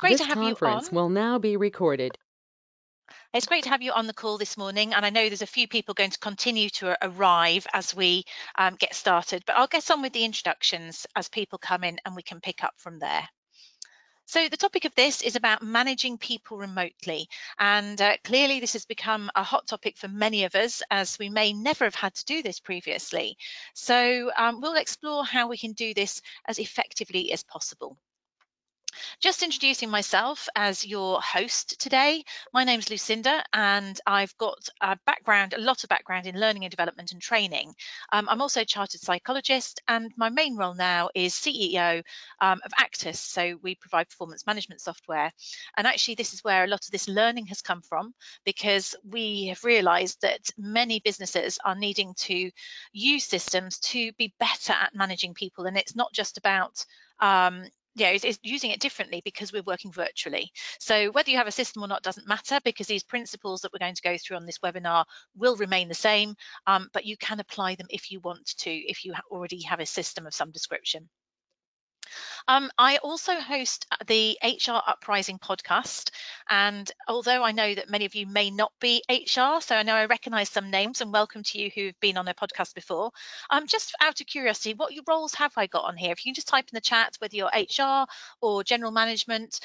Great This to have you on. conference will now be recorded. It's great to have you on the call this morning, and I know there's a few people going to continue to arrive as we get started, but I'll get on with the introductions as people come in and we can pick up from there. So the topic of this is about managing people remotely, and clearly this has become a hot topic for many of us, as we may never have had to do this previously. So we'll explore how we can do this as effectively as possible. Just introducing myself as your host today. My name's Lucinda, and I've got a lot of background in learning and development and training. I'm also a chartered psychologist, and my main role now is CEO of Actus. So we provide performance management software. And actually, this is where a lot of this learning has come from, because we have realized that many businesses are needing to use systems to be better at managing people. And it's not just about it's using it differently because we're working virtually. So whether you have a system or not doesn't matter, because these principles that we're going to go through on this webinar will remain the same, but you can apply them if you want to, if you already have a system of some description. I also host the HR Uprising Podcast, and although I know that many of you may not be HR, so I know I recognise some names, and welcome to you who've been on a podcast before. Just out of curiosity, what roles have I got on here? If you can just type in the chat whether you're HR or general management.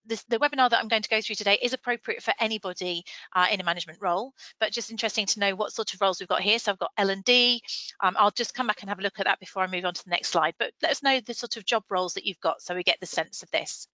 The webinar that I'm going to go through today is appropriate for anybody in a management role, but just interesting to know what sort of roles we've got here. So I've got L&D. I'll just come back and have a look at that before I move on to the next slide, but let us know the sort of job roles that you've got so we get the sense of this.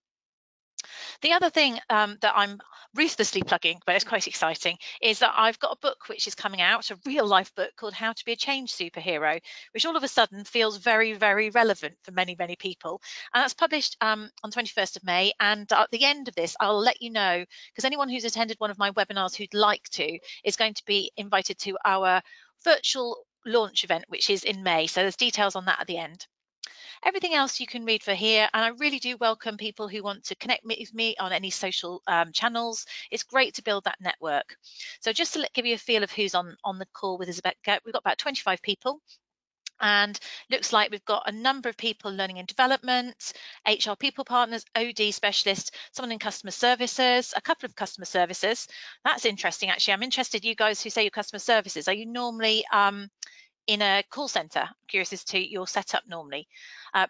The other thing that I'm ruthlessly plugging, but it's quite exciting, is that I've got a book which is coming out, a real life book called How to Be a Change Superhero, which all of a sudden feels very, very relevant for many, many people. And that's published on 21st of May. And at the end of this, I'll let you know, because anyone who's attended one of my webinars who'd like to is going to be invited to our virtual launch event, which is in May. So there's details on that at the end. Everything else you can read for here, and I really do welcome people who want to connect with me on any social channels. It's great to build that network. So just to give you a feel of who's on the call with us, we've got about 25 people. And looks like we've got a number of people learning and development, HR people partners, OD specialists, someone in customer services, a couple of customer services. That's interesting, actually. I'm interested, you guys who say your customer services, are you normally in a call center? I'm curious as to your setup normally.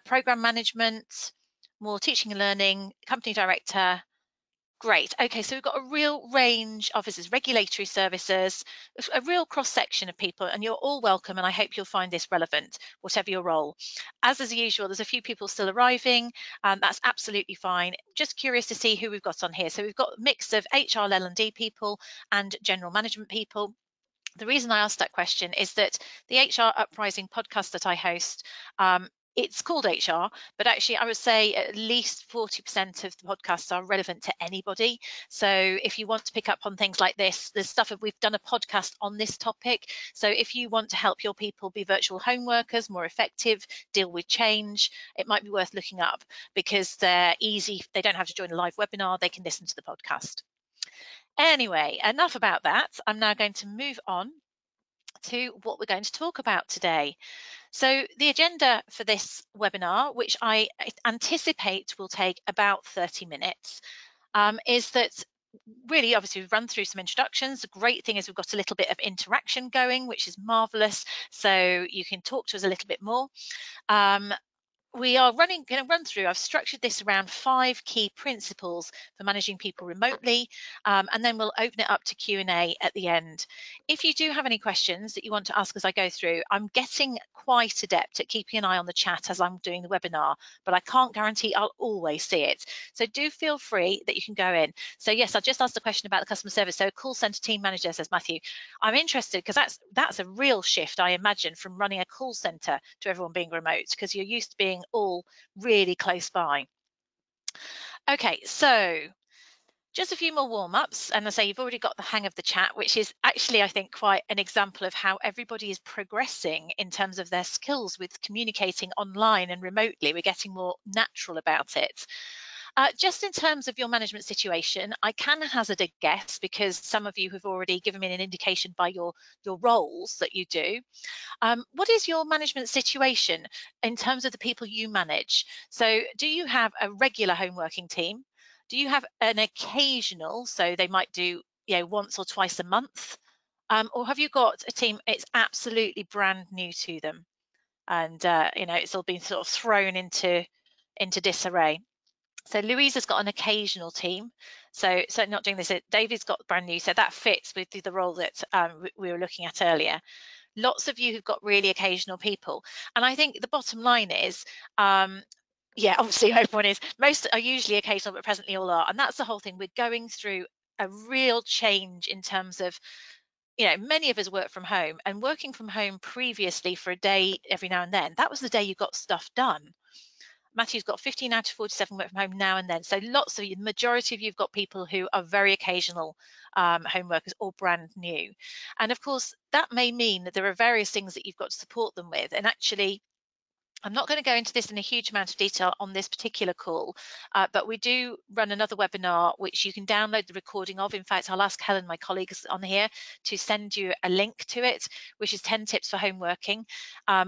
Program management, more teaching and learning, company director. Great. Okay, so we've got a real range of regulatory services, a real cross-section of people, and you're all welcome, and I hope you'll find this relevant, whatever your role. As usual, there's a few people still arriving, that's absolutely fine. Just curious to see who we've got on here. So we've got a mix of HR, L&D people and general management people. The reason I asked that question is that the HR Uprising podcast that I host, it's called HR, but actually I would say at least 40% of the podcasts are relevant to anybody. So if you want to pick up on things like this, there's stuff, we've done a podcast on this topic. So if you want to help your people be virtual home workers, more effective, deal with change, it might be worth looking up, because they're easy. They don't have to join a live webinar. They can listen to the podcast. Anyway, enough about that. I'm now going to move on to what we're going to talk about today. So the agenda for this webinar, which I anticipate will take about 30 minutes, is that really, obviously, we've run through some introductions. The great thing is we've got a little bit of interaction going, which is marvelous. So you can talk to us a little bit more. We are going to run through, I've structured this around 5 key principles for managing people remotely, and then we'll open it up to Q&A at the end. If you do have any questions that you want to ask as I go through, I'm getting quite adept at keeping an eye on the chat as I'm doing the webinar, but I can't guarantee I'll always see it. So do feel free that you can go in. So yes, I just asked a question about the customer service. So call center team manager, says Matthew. I'm interested because that's a real shift, I imagine, from running a call center to everyone being remote, because you're used to being all really close by. Okay, so just a few more warm-ups, and I say you've already got the hang of the chat, which is actually, I think, quite an example of how everybody is progressing in terms of their skills with communicating online and remotely. We're getting more natural about it. Just in terms of your management situation, I can hazard a guess because some of you have already given me an indication by your roles that you do. What is your management situation in terms of the people you manage? So do you have a regular home working team? Do you have an occasional, so they might do once or twice a month? Or have you got a team, it's absolutely brand new to them and it's all been sort of thrown into disarray? So Louisa's got an occasional team. So not doing this. David's got brand new. So that fits with the role that we were looking at earlier. Lots of you who've got really occasional people. And I think the bottom line is, obviously everyone is. Most are usually occasional, but presently all are. And that's the whole thing. We're going through a real change in terms of, many of us work from home, and working from home previously for a day every now and then, that was the day you got stuff done. Matthew's got 15 out of 47 work from home now and then. So lots of you, the majority of you have got people who are very occasional home workers or brand new. And of course, that may mean that there are various things that you've got to support them with. And actually, I'm not going to go into this in a huge amount of detail on this particular call, but we do run another webinar which you can download the recording of. In fact, I'll ask Helen, my colleague on here, to send you a link to it, which is 10 tips for home working,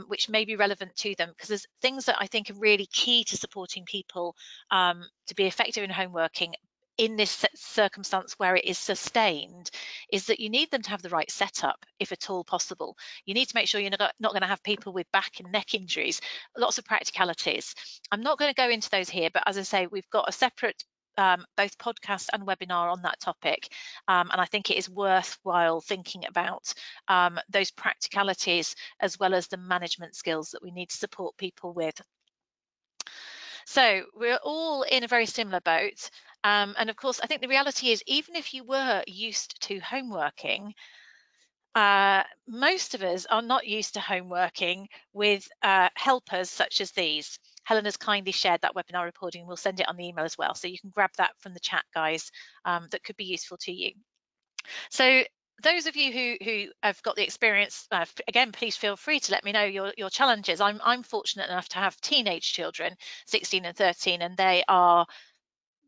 which may be relevant to them, because there's things that I think are really key to supporting people to be effective in home working in this circumstance where it is sustained, is that you need them to have the right setup, if at all possible. You need to make sure you're not going to have people with back and neck injuries. Lots of practicalities. I'm not going to go into those here, but as I say, we've got a separate both podcast and webinar on that topic, and I think it is worthwhile thinking about those practicalities as well as the management skills that we need to support people with. So we're all in a very similar boat. And of course, I think the reality is, even if you were used to home working, most of us are not used to home working with helpers such as these. Helen has kindly shared that webinar recording. We'll send it on the email as well, so you can grab that from the chat, guys. That could be useful to you. So those of you who have got the experience, again, please feel free to let me know your challenges. I'm fortunate enough to have teenage children, 16 and 13, and they are,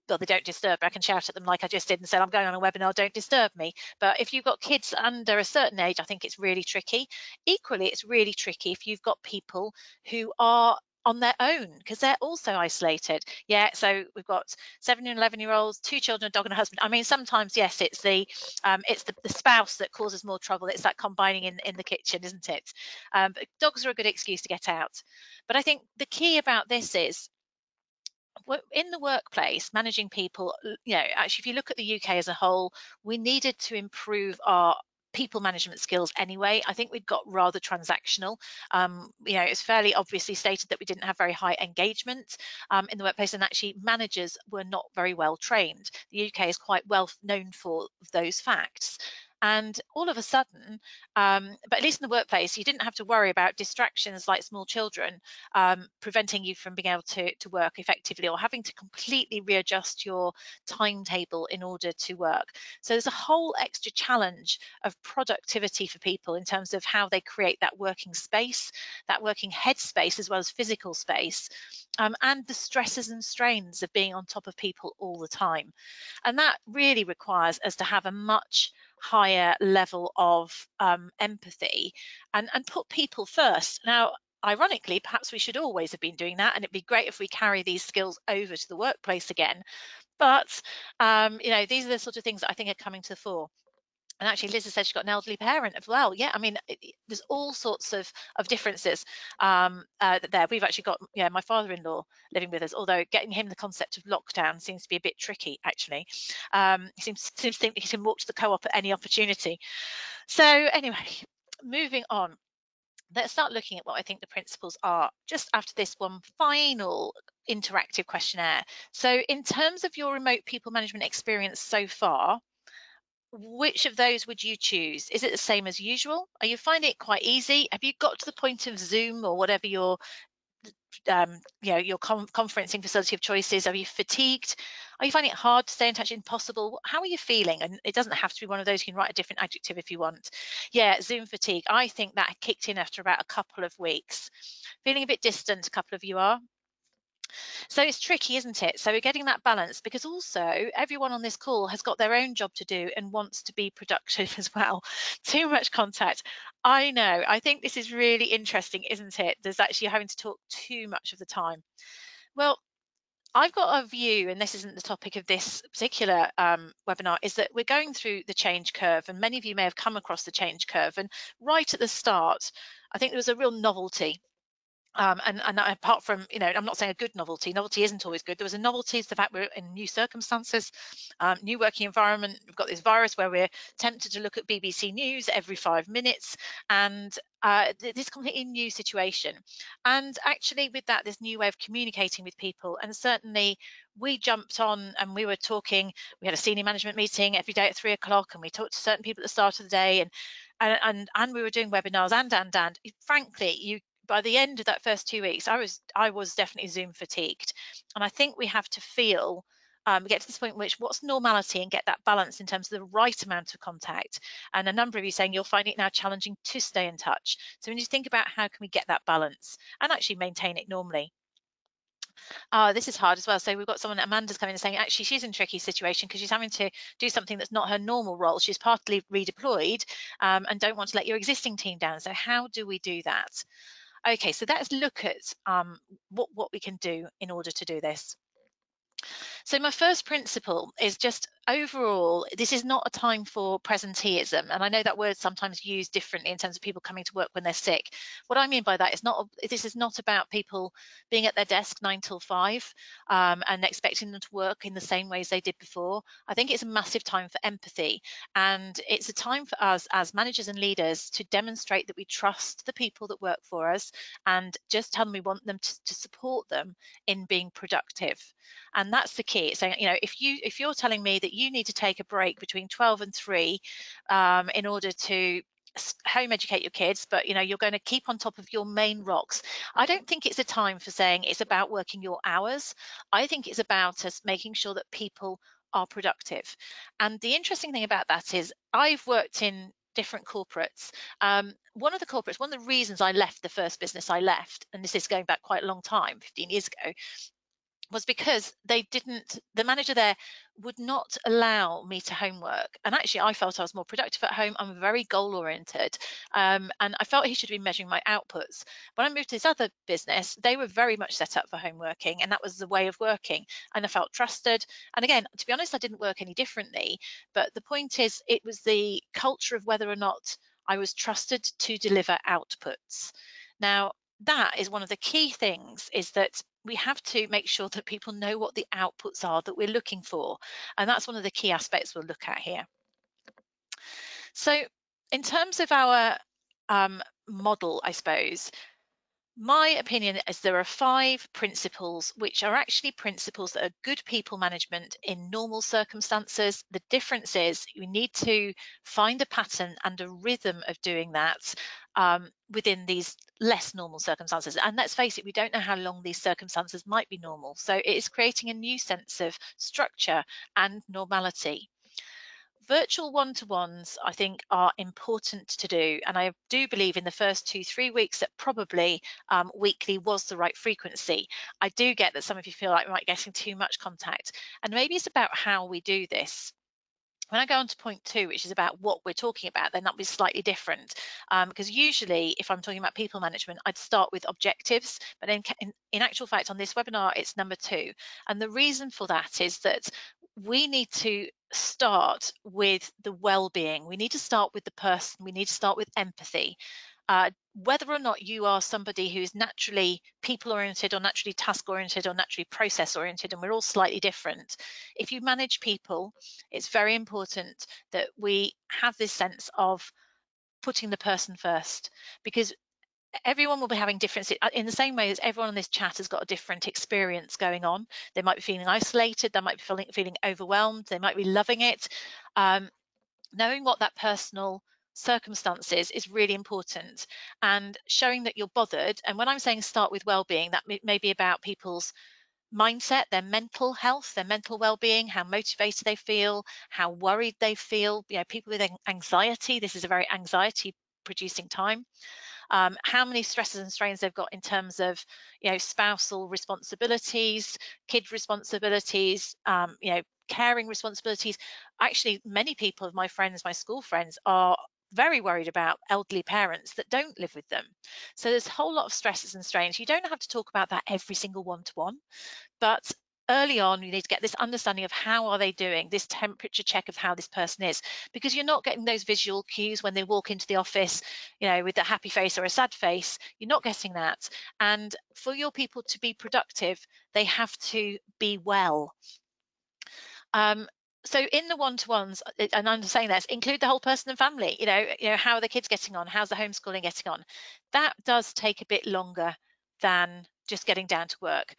well, they don't disturb. I can shout at them like I just did and say, I'm going on a webinar, don't disturb me. But if you've got kids under a certain age, I think it's really tricky. Equally, it's really tricky if you've got people who are on their own, because they're also isolated. Yeah, so we've got 7 and 11-year-olds, 2 children, a dog and a husband. I mean, sometimes, yes, it's the spouse that causes more trouble. It's that combining in the kitchen, isn't it? But dogs are a good excuse to get out. But I think the key about this is, in the workplace, managing people, actually, if you look at the UK as a whole, we needed to improve our people management skills anyway. I think we'd got rather transactional. It's fairly obviously stated that we didn't have very high engagement in the workplace, and actually managers were not very well trained. The UK is quite well known for those facts. And all of a sudden, but at least in the workplace, you didn't have to worry about distractions like small children preventing you from being able to work effectively, or having to completely readjust your timetable in order to work. So there's a whole extra challenge of productivity for people in terms of how they create that working space, that working headspace, as well as physical space, and the stresses and strains of being on top of people all the time. And that really requires us to have a much higher level of empathy and put people first. Now, ironically, perhaps we should always have been doing that, and it'd be great if we carry these skills over to the workplace again. But these are the sort of things that I think are coming to the fore. And actually, Liz has said she's got an elderly parent as well. Yeah, I mean, there's all sorts of differences there. We've actually got my father-in-law living with us, although getting him the concept of lockdown seems to be a bit tricky, actually. He seems to think he can walk to the co-op at any opportunity. So anyway, moving on. Let's start looking at what I think the principles are just after this one final interactive questionnaire. So in terms of your remote people management experience so far, which of those would you choose? Is it the same as usual? Are you finding it quite easy? Have you got to the point of Zoom or whatever your conferencing facility of choice is? Are you fatigued? Are you finding it hard to stay in touch? Impossible? How are you feeling? And it doesn't have to be one of those. You can write a different adjective if you want. Yeah, Zoom fatigue. I think that kicked in after about a couple of weeks. Feeling a bit distant, a couple of you are. So it's tricky, isn't it? So we're getting that balance, because also everyone on this call has got their own job to do and wants to be productive as well. Too much contact. I know. I think this is really interesting, isn't it? There's actually having to talk too much of the time. Well, I've got a view, and this isn't the topic of this particular webinar, is that we're going through the change curve, and many of you may have come across the change curve. And right at the start, I think there was a real novelty. And apart from, I'm not saying a good novelty. Novelty isn't always good. There was a novelty, is the fact we're in new circumstances, new working environment. We've got this virus where we're tempted to look at BBC News every 5 minutes, and this completely new situation. And actually, with that, this new way of communicating with people. And certainly, we jumped on and we were talking. We had a senior management meeting every day at 3 o'clock, and we talked to certain people at the start of the day, and we were doing webinars and frankly, by the end of that first 2 weeks, I was definitely Zoom fatigued. And I think we have to get to this point in which what's normality, and get that balance in terms of the right amount of contact. And a number of you saying you'll find it now challenging to stay in touch. So when you think about how can we get that balance and actually maintain it normally. This is hard as well. So we've got someone, Amanda's coming and saying actually she's in a tricky situation because she's having to do something that's not her normal role. She's partly redeployed and don't want to let your existing team down. So how do we do that? Okay, so let's look at what we can do in order to do this. So my first principle is just overall, this is not a time for presenteeism. And I know that word's sometimes used differently in terms of people coming to work when they're sick. What I mean by that is this is not about people being at their desk 9 till 5 and expecting them to work in the same ways they did before. I think it's a massive time for empathy. And it's a time for us as managers and leaders to demonstrate that we trust the people that work for us, and just tell them we want them to support them in being productive. And that's the key. It's saying, if you're telling me that you need to take a break between 12 and 3 in order to home educate your kids, but you're going to keep on top of your main rocks, I don't think it's a time for saying it's about working your hours. I think it's about us making sure that people are productive. And the interesting thing about that is I've worked in different corporates. One of the reasons I left the first business I left, and this is going back quite a long time, 15 years ago, was because the manager there would not allow me to homework. And actually, I felt I was more productive at home. I'm very goal oriented. And I felt he should be measuring my outputs. When I moved to this other business, they were very much set up for homeworking, and that was the way of working. And I felt trusted. And again, to be honest, I didn't work any differently. But the point is, it was the culture of whether or not I was trusted to deliver outputs. Now, that is one of the key things, is that we have to make sure that people know what the outputs are that we're looking for. And that's one of the key aspects we'll look at here. So in terms of our model, I suppose, my opinion is there are 5 principles which are actually principles that are good people management in normal circumstances. The difference is we need to find a pattern and a rhythm of doing that within these less normal circumstances. And let's face it, we don't know how long these circumstances might be normal. So it is creating a new sense of structure and normality. Virtual one-to-ones, I think, are important to do. And I do believe in the first 2-3 weeks that probably weekly was the right frequency. I do get that some of you feel like we might be getting too much contact. And maybe it's about how we do this. When I go on to point 2, which is about what we're talking about, then that'll be slightly different. Because usually, if I'm talking about people management, I'd start with objectives. But in actual fact, on this webinar, it's number 2. And the reason for that is that we need to start with the well-being. We need to start with the person. We need to start with empathy. Whether or not you are somebody who is naturally people-oriented or naturally task-oriented or naturally process-oriented, and we're all slightly different, if you manage people, it's very important that we have this sense of putting the person first, because everyone will be having different, in the same way as everyone on this chat has got a different experience going on. They might be feeling isolated, they might be feeling overwhelmed, they might be loving it. Knowing what that personal circumstances is really important, and showing that you're bothered. And when I'm saying start with well-being, that may be about people's mindset, their mental health, their mental well-being, how motivated they feel, how worried they feel. People with anxiety, this is a very anxiety producing time. how many stresses and strains they've got in terms of, spousal responsibilities, kid responsibilities, caring responsibilities. Actually, many people of my friends, my school friends, are very worried about elderly parents that don't live with them. So there's a whole lot of stresses and strains. You don't have to talk about that every single one-to-one, but early on you need to get this understanding of how are they doing, this temperature check of how this person is, because you're not getting those visual cues when they walk into the office, with a happy face or a sad face. You're not getting that. And for your people to be productive, they have to be well. So in the one-to-ones, and I'm saying this, include the whole person and family. How are the kids getting on? How's the homeschooling getting on? That does take a bit longer than just getting down to work.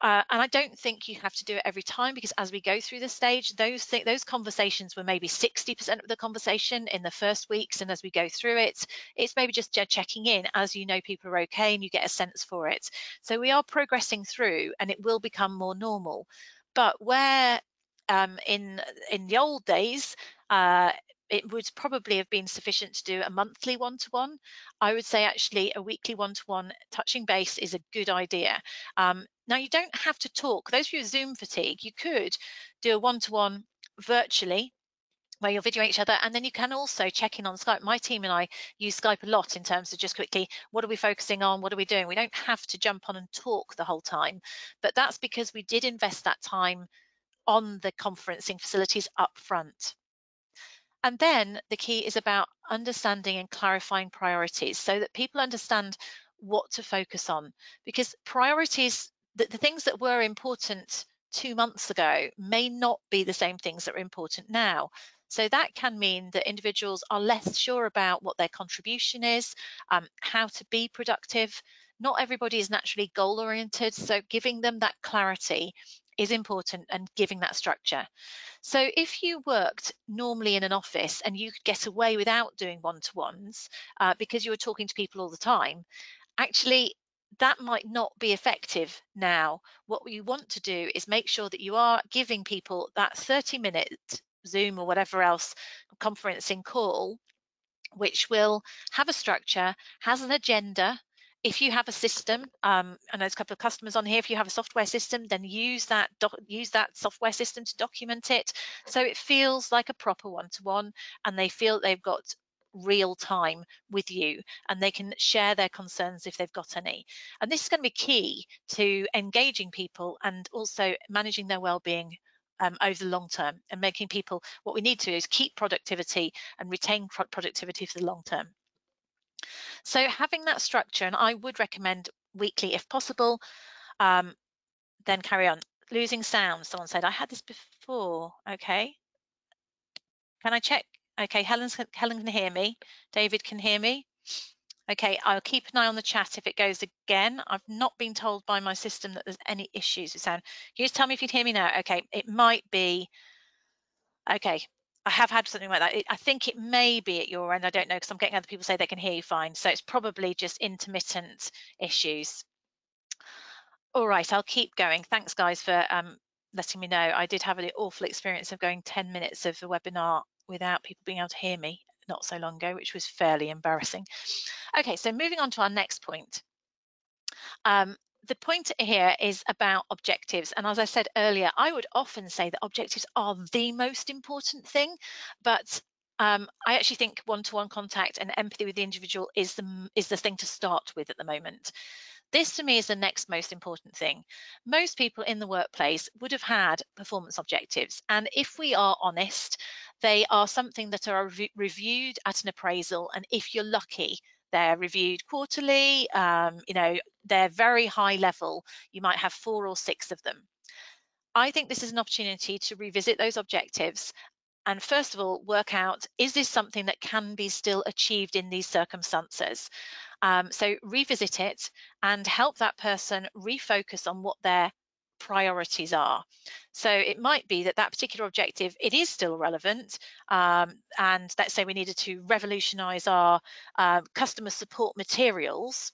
And I don't think you have to do it every time, because as we go through the stage, those conversations were maybe 60% of the conversation in the first weeks, and as we go through it, it's maybe just checking in as people are okay and you get a sense for it. So we are progressing through, and it will become more normal. But where in the old days, it would probably have been sufficient to do a monthly one-to-one. I would say actually a weekly one-to-one touching base is a good idea. Now, you don't have to talk. Those of you with Zoom fatigue, you could do a one-to-one virtually where you'll video each other, and then you can also check in on Skype. My team and I use Skype a lot in terms of just quickly, what are we focusing on? What are we doing? We don't have to jump on and talk the whole time, but that's because we did invest that time on the conferencing facilities up front. And then the key is about understanding and clarifying priorities so that people understand what to focus on, because priorities, the things that were important 2 months ago may not be the same things that are important now. So that can mean that individuals are less sure about what their contribution is, how to be productive. Not everybody is naturally goal oriented, so giving them that clarity is important, and giving that structure. So if you worked normally in an office and you could get away without doing one-to-ones because you were talking to people all the time, actually that might not be effective now. What you want to do is make sure that you are giving people that 30-minute Zoom or whatever else conferencing call, which will have a structure, has an agenda. If you have a system, and there's a couple of customers on here, if you have a software system, then use that software system to document it, so it feels like a proper one-to-one, and they feel they've got real time with you, and they can share their concerns if they've got any. And this is going to be key to engaging people and also managing their well-being over the long term, and making people, what we need to do is keep productivity and retain productivity for the long term. So having that structure, and I would recommend weekly if possible. Then carry on. Losing sound, someone said. I had this before. Okay. Can I check? Okay, Helen can hear me. David can hear me. Okay, I'll keep an eye on the chat if it goes again. I've not been told by my system that there's any issues with sound. Can you just tell me if you can hear me now? Okay, it might be. Okay, I have had something like that. I think it may be at your end. I don't know, because I'm getting other people say they can hear you fine. So it's probably just intermittent issues. All right, I'll keep going. Thanks, guys, for letting me know. I did have an awful experience of going 10 minutes of the webinar without people being able to hear me not so long ago, which was fairly embarrassing. Okay, so moving on to our next point. The point here is about objectives. And as I said earlier, I would often say that objectives are the most important thing, but I actually think one-to-one contact and empathy with the individual is the thing to start with at the moment. This to me is the next most important thing. Most people in the workplace would have had performance objectives, and if we are honest, they are something that are reviewed at an appraisal, and if you're lucky, they're reviewed quarterly. They're very high level. You might have 4 or 6 of them. I think this is an opportunity to revisit those objectives and first of all work out, is this something that can be still achieved in these circumstances? So revisit it and help that person refocus on what their priorities are. So it might be that particular objective, it is still relevant, and let's say we needed to revolutionize our customer support materials.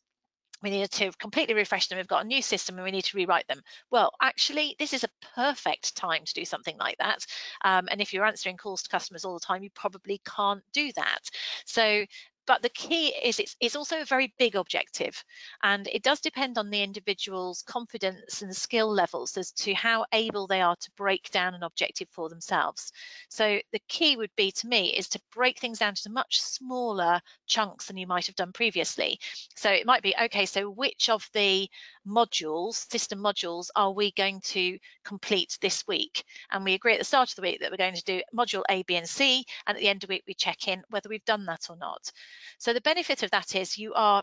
We needed to completely refresh them. We've got a new system and we need to rewrite them. Well, actually, this is a perfect time to do something like that. And if you're answering calls to customers all the time, you probably can't do that. So But the key is it's also a very big objective, and it does depend on the individual's confidence and skill levels as to how able they are to break down an objective for themselves. So the key would be, to me, is to break things down to much smaller chunks than you might have done previously. So it might be, okay, so which of the modules, system modules, are we going to complete this week? And we agree at the start of the week that we're going to do module A, B, and C, and at the end of the week we check in whether we've done that or not. So the benefit of that is you are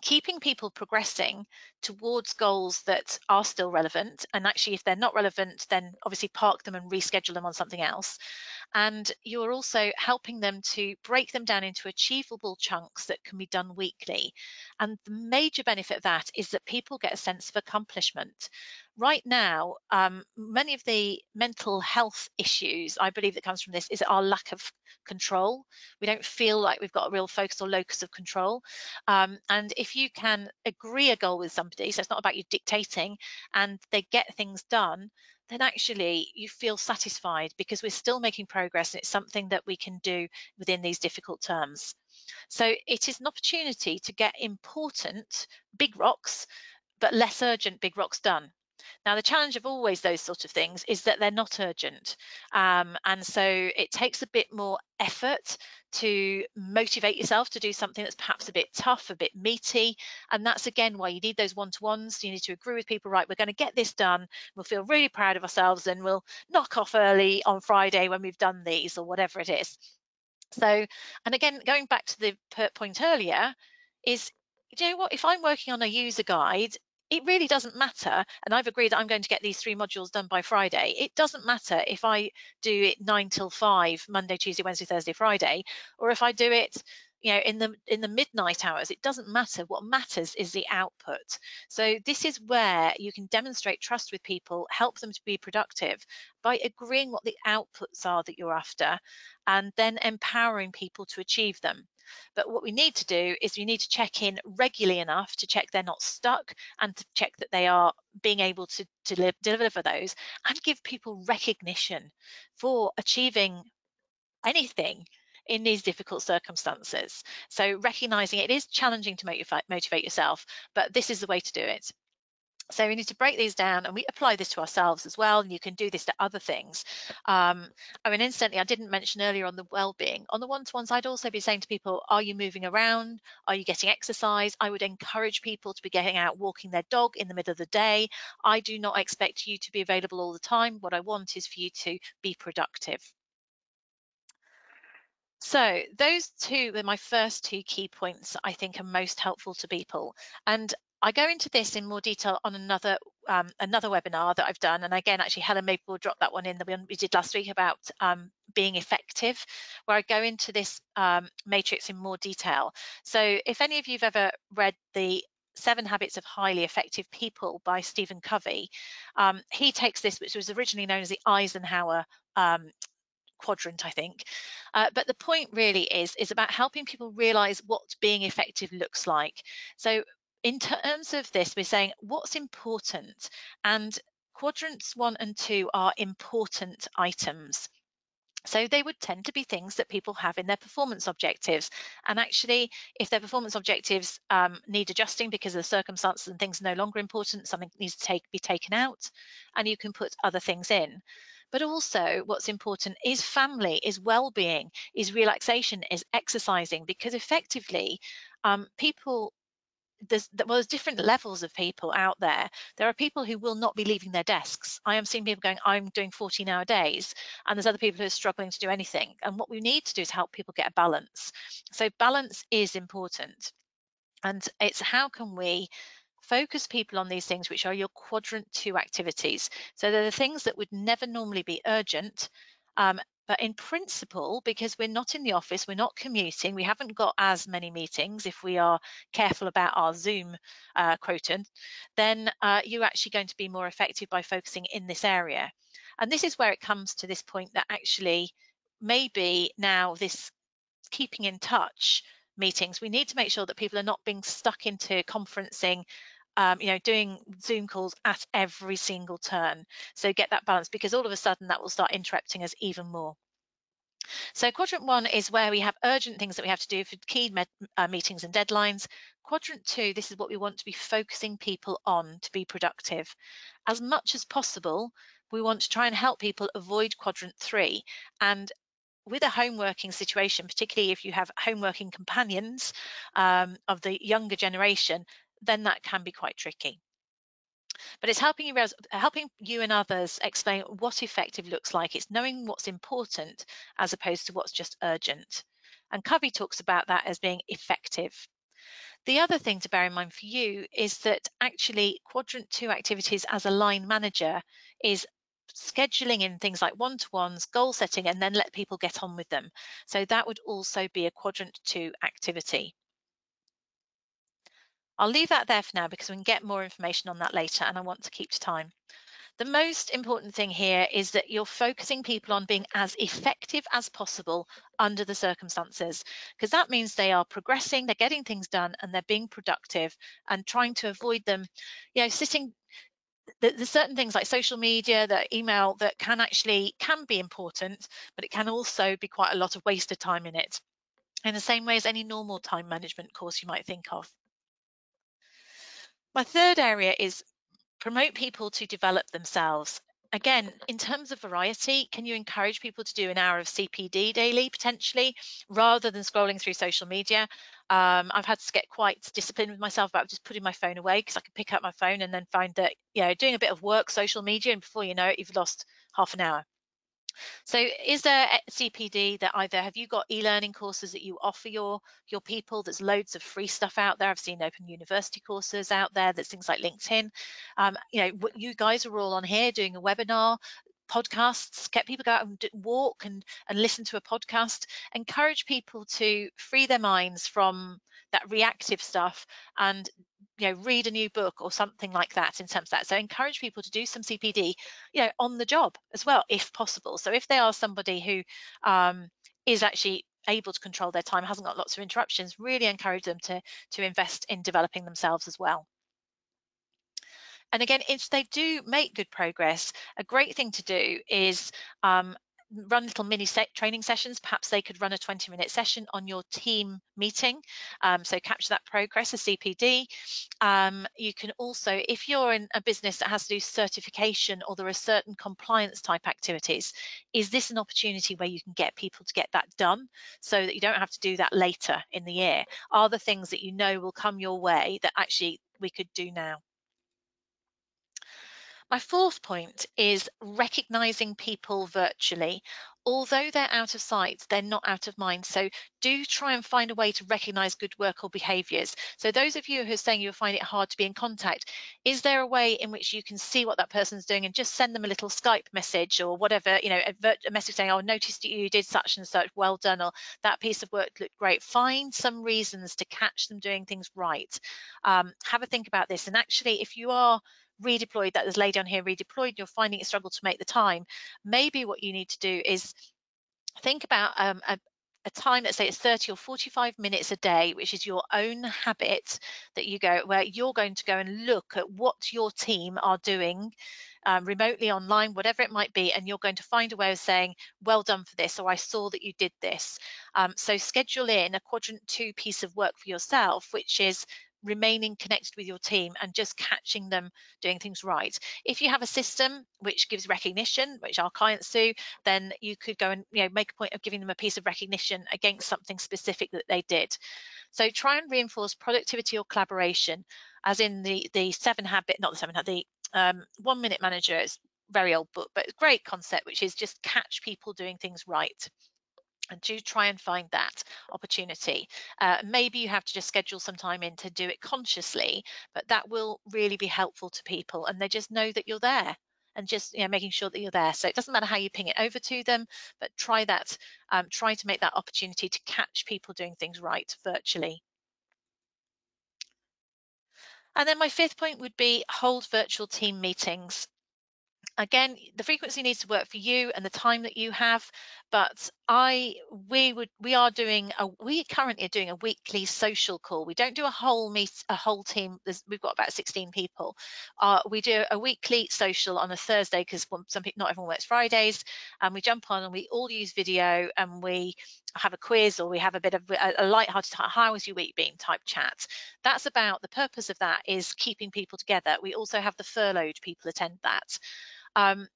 keeping people progressing towards goals that are still relevant, and actually if they're not relevant, then obviously park them and reschedule them on something else. And you're also helping them to break them down into achievable chunks that can be done weekly. And the major benefit of that is that people get a sense of accomplishment. Right now, many of the mental health issues, I believe, that comes from this is our lack of control. We don't feel like we've got a real focus or locus of control. And if you can agree a goal with somebody, so it's not about you dictating, and they get things done, then actually you feel satisfied because we're still making progress and it's something that we can do within these difficult terms. So it is an opportunity to get important big rocks, but less urgent big rocks done. Now, the challenge of always those sort of things is that they're not urgent. And so it takes a bit more effort to motivate yourself to do something that's perhaps a bit tough, a bit meaty. And that's, again, why you need those one-to-ones. You need to agree with people, right, we're going to get this done. We'll feel really proud of ourselves and we'll knock off early on Friday when we've done these or whatever it is. So, and again, going back to the point earlier, is, do you know what, if I'm working on a user guide, it really doesn't matter, and I've agreed that I'm going to get these 3 modules done by Friday. It doesn't matter if I do it 9 till 5, Monday, Tuesday, Wednesday, Thursday, Friday, or if I do it, in the midnight hours. It doesn't matter. What matters is the output. So this is where you can demonstrate trust with people, help them to be productive by agreeing what the outputs are that you're after, and then empowering people to achieve them. But what we need to do is we need to check in regularly enough to check they're not stuck and to check that they are being able to deliver those, and give people recognition for achieving anything in these difficult circumstances. So recognizing it is challenging to motivate yourself, but this is the way to do it. So we need to break these down, and we apply this to ourselves as well, and you can do this to other things. Incidentally, I didn't mention earlier on the well-being. On the one-to-ones, I'd also be saying to people, are you moving around? Are you getting exercise? I would encourage people to be getting out walking their dog in the middle of the day. I do not expect you to be available all the time. What I want is for you to be productive. So those two were my first 2 key points I think are most helpful to people. And I go into this in more detail on another webinar that I've done. And again, actually, Helen maybe will drop that one in, the one we did last week about being effective, where I go into this matrix in more detail. So if any of you've ever read the 7 Habits of Highly Effective People by Stephen Covey, he takes this, which was originally known as the Eisenhower quadrant, I think. But the point really is about helping people realize what being effective looks like. So in terms of this, we're saying what's important, and quadrants 1 and 2 are important items. So they would tend to be things that people have in their performance objectives. And actually, if their performance objectives need adjusting because of the circumstances and things are no longer important, something needs to be taken out, and you can put other things in. But also what's important is family, is well-being, is relaxation, is exercising, because effectively people, there's different levels of people out there. There are people who will not be leaving their desks. I am seeing people going, I'm doing 14-hour days, and there's other people who are struggling to do anything. And what we need to do is help people get a balance. So balance is important. And it's how can we focus people on these things, which are your quadrant 2 activities. So they're the things that would never normally be urgent, but in principle, because we're not in the office, we're not commuting, we haven't got as many meetings, if we are careful about our Zoom quotient, then you're actually going to be more effective by focusing in this area. And this is where it comes to this point that actually maybe now this keeping in touch meetings, we need to make sure that people are not being stuck into conferencing, doing Zoom calls at every single turn. So get that balance, because all of a sudden that will start interrupting us even more. So quadrant 1 is where we have urgent things that we have to do for key meetings and deadlines. Quadrant 2, this is what we want to be focusing people on to be productive. As much as possible, we want to try and help people avoid quadrant 3. And with a home working situation, particularly if you have home working companions of the younger generation, then that can be quite tricky. But it's helping you and others explain what effective looks like. It's knowing what's important as opposed to what's just urgent. And Covey talks about that as being effective. The other thing to bear in mind for you is that actually quadrant 2 activities as a line manager is scheduling in things like one-to-ones, goal setting, and then let people get on with them. So that would also be a quadrant 2 activity. I'll leave that there for now because we can get more information on that later, and I want to keep to time. The most important thing here is that you're focusing people on being as effective as possible under the circumstances, because that means they are progressing, they're getting things done, and they're being productive, and trying to avoid them, sitting. There's certain things like social media, the email that can be important, but it can also be quite a lot of wasted time in it, in the same way as any normal time management course you might think of. My third area is promote people to develop themselves. Again, in terms of variety, can you encourage people to do an hour of CPD daily, potentially, rather than scrolling through social media? I've had to get quite disciplined with myself about just putting my phone away, because I can pick up my phone and then find that, doing a bit of work, social media, and before you know it, you've lost half an hour. So is there a CPD that either have you got e-learning courses that you offer your people? There's loads of free stuff out there. I've seen Open University courses out there. There's things like LinkedIn. You guys are all on here doing a webinar, podcasts. Get people go out and walk and listen to a podcast. Encourage people to free their minds from that reactive stuff and read a new book or something like that in terms of that. So encourage people to do some CPD, on the job as well, if possible. So if they are somebody who is actually able to control their time, hasn't got lots of interruptions, really encourage them to invest in developing themselves as well. And again, if they do make good progress, a great thing to do is run little mini training sessions. Perhaps they could run a 20-minute session on your team meeting. So capture that progress, a CPD. You can also, if you're in a business that has to do certification or there are certain compliance type activities, is this an opportunity where you can get people to get that done so that you don't have to do that later in the year? Are the things that you know will come your way that actually we could do now? My fourth point is recognizing people virtually. Although they're out of sight, they're not out of mind. So do try and find a way to recognize good work or behaviors. So those of you who are saying you find it hard to be in contact, is there a way in which you can see what that person's doing and just send them a little Skype message or whatever, a message saying, oh, I noticed that you did such and such, well done, or that piece of work looked great. Find some reasons to catch them doing things right. Have a think about this. And actually, if you are redeployed, that there's a lady on here redeployed, you're finding it struggle to make the time, maybe what you need to do is think about a time, let's say it's 30 or 45 minutes a day, which is your own habit that you go, where you're going to go and look at what your team are doing remotely, online, whatever it might be, and you're going to find a way of saying, well done for this, or I saw that you did this. So schedule in a quadrant 2 piece of work for yourself, which is remaining connected with your team and just catching them doing things right. If you have a system which gives recognition, which our clients do, then you could go and make a point of giving them a piece of recognition against something specific that they did. So try and reinforce productivity or collaboration, as in the 7 habit, not the 7 habit, the 1 Minute Manager is a very old book, but a great concept, which is just catch people doing things right. And do try and find that opportunity. Maybe you have to just schedule some time in to do it consciously, but that will really be helpful to people, and they just know that you're there, and just making sure that you're there. So it doesn't matter how you ping it over to them, but try that. Try to make that opportunity to catch people doing things right virtually. And then my fifth point would be hold virtual team meetings. Again, the frequency needs to work for you and the time that you have, but we currently are doing a weekly social call. We don't do a whole team. We've got about 16 people. We do a weekly social on a Thursday because not everyone works Fridays, and we jump on and we all use video and we have a quiz, or we have a bit of a light-hearted how was your week been type chat. That's about the purpose of that is keeping people together. We also have the furloughed people attend that.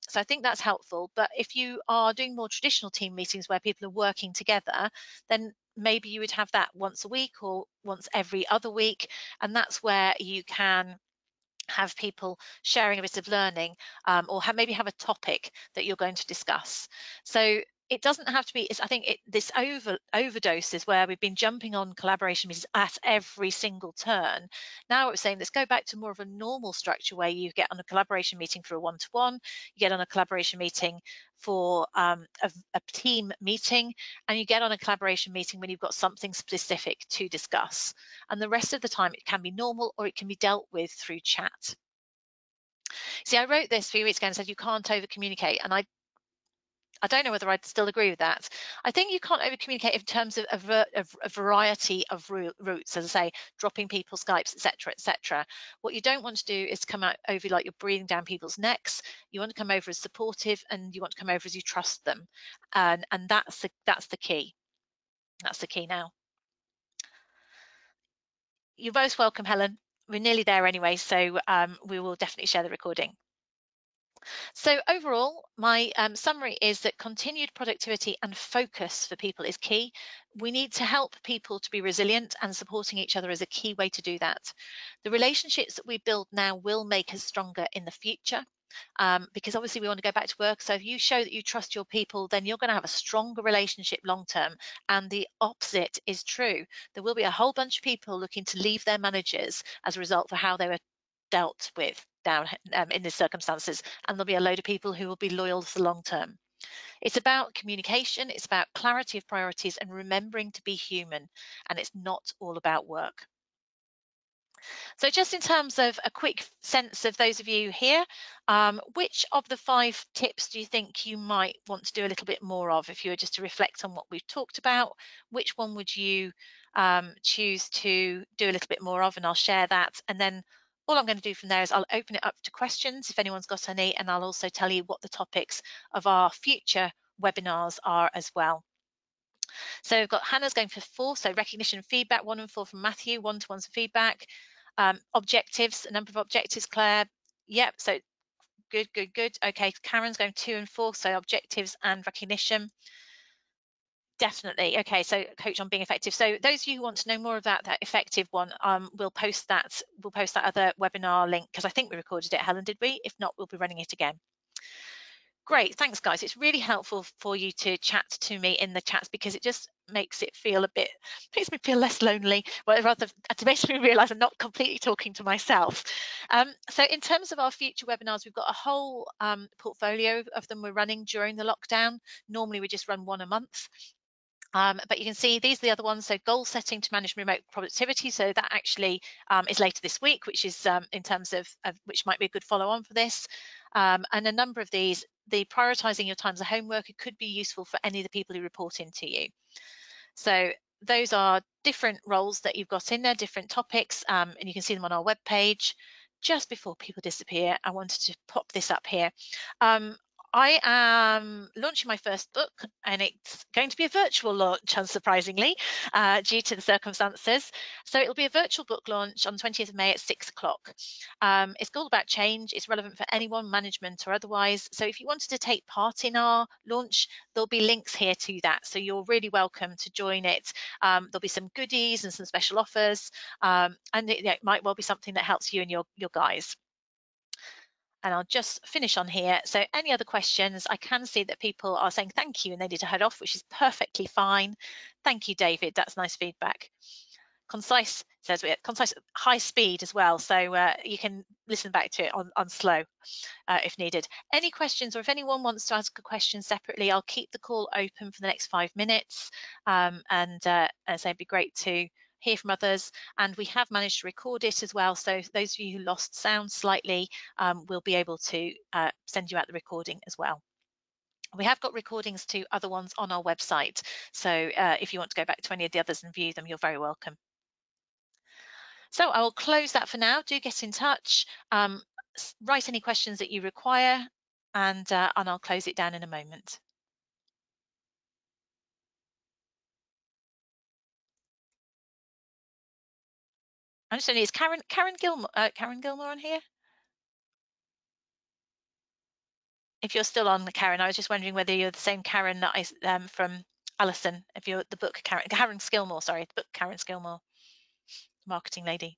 So I think that's helpful. But if you are doing more traditional team meetings where people are working together, then maybe you would have that once a week or once every other week. And that's where you can have people sharing a bit of learning, or maybe have a topic that you're going to discuss. So it doesn't have to be, I think this overdose is where we've been jumping on collaboration meetings at every single turn. Now we're saying let's go back to more of a normal structure where you get on a collaboration meeting for a one-to-one, you get on a collaboration meeting for a team meeting, and you get on a collaboration meeting when you've got something specific to discuss. And the rest of the time it can be normal or it can be dealt with through chat. See, I wrote this a few weeks ago and said you can't over communicate, and I don't know whether I'd still agree with that. I think you can't over communicate in terms of a variety of routes, as I say, dropping people Skypes, etc., etc. What you don't want to do is come out over like you're breathing down people's necks. You want to come over as supportive, and you want to come over as you trust them, and that's the key. That's the key now. You're most welcome, Helen. We're nearly there anyway, so we will definitely share the recording. So overall, my summary is that continued productivity and focus for people is key. We need to help people to be resilient, and supporting each other is a key way to do that. The relationships that we build now will make us stronger in the future. Because obviously we want to go back to work. So if you show that you trust your people, then you're going to have a stronger relationship long term. And the opposite is true. There will be a whole bunch of people looking to leave their managers as a result for how they were dealt with down in the circumstances, and there'll be a load of people who will be loyal for the long term. It's about communication, it's about clarity of priorities and remembering to be human, and it's not all about work. So just in terms of a quick sense of those of you here, which of the 5 tips do you think you might want to do a little bit more of? If you were just to reflect on what we've talked about, which one would you choose to do a little bit more of? And I'll share that. And then all I'm going to do from there is I'll open it up to questions if anyone's got any, and I'll also tell you what the topics of our future webinars are as well. So we've got Hannah's going for 4, so recognition and feedback, 1 and 4 from Matthew, one-to-ones and feedback. Objectives, a number of objectives, Claire. Yep, so good. Okay, Karen's going 2 and 4, so objectives and recognition. Definitely. Okay, so coach on being effective. So those of you who want to know more about that effective one, we'll post that other webinar link, because I think we recorded it, Helen, did we? If not, we'll be running it again. Great, thanks guys. It's really helpful for you to chat to me in the chats, because it just makes me feel less lonely, well, rather to make me realize I'm not completely talking to myself. So in terms of our future webinars, we've got a whole portfolio of them we're running during the lockdown. Normally we just run 1 a month. But you can see these are the other ones. So goal setting to manage remote productivity. So that actually is later this week, which is in terms of which might be a good follow on for this. And a number of these, the prioritizing your time as a home worker could be useful for any of the people who report into you. So those are different roles that you've got in there, different topics, and you can see them on our webpage. Just before people disappear, I wanted to pop this up here. I am launching my first book, and it's going to be a virtual launch, unsurprisingly, due to the circumstances. So it'll be a virtual book launch on 20th of May at 6 o'clock. It's all about change. It's relevant for anyone, management or otherwise. So if you wanted to take part in our launch, there'll be links here to that. So you're really welcome to join it. There'll be some goodies and some special offers, and it might well be something that helps you and your guys. And I'll just finish on here. So any other questions? I can see that people are saying thank you and they need to head off, which is perfectly fine. Thank you, David. That's nice feedback. Concise says we're concise, high speed as well. So you can listen back to it on slow if needed. Any questions, or if anyone wants to ask a question separately, I'll keep the call open for the next 5 minutes. And as it'd be great to hear from others, and we have managed to record it as well, so those of you who lost sound slightly, we'll be able to send you out the recording as well. We have got recordings to other ones on our website, so if you want to go back to any of the others and view them, you're very welcome. So I will close that for now. Do get in touch, write any questions that you require, and I'll close it down in a moment. I'm just wondering, is Karen Gilmore on here? If you're still on, Karen, I was just wondering whether you're the same Karen that I from Alison. If you're the book Karen Skillmore, sorry, the book Karen Skillmore, marketing lady.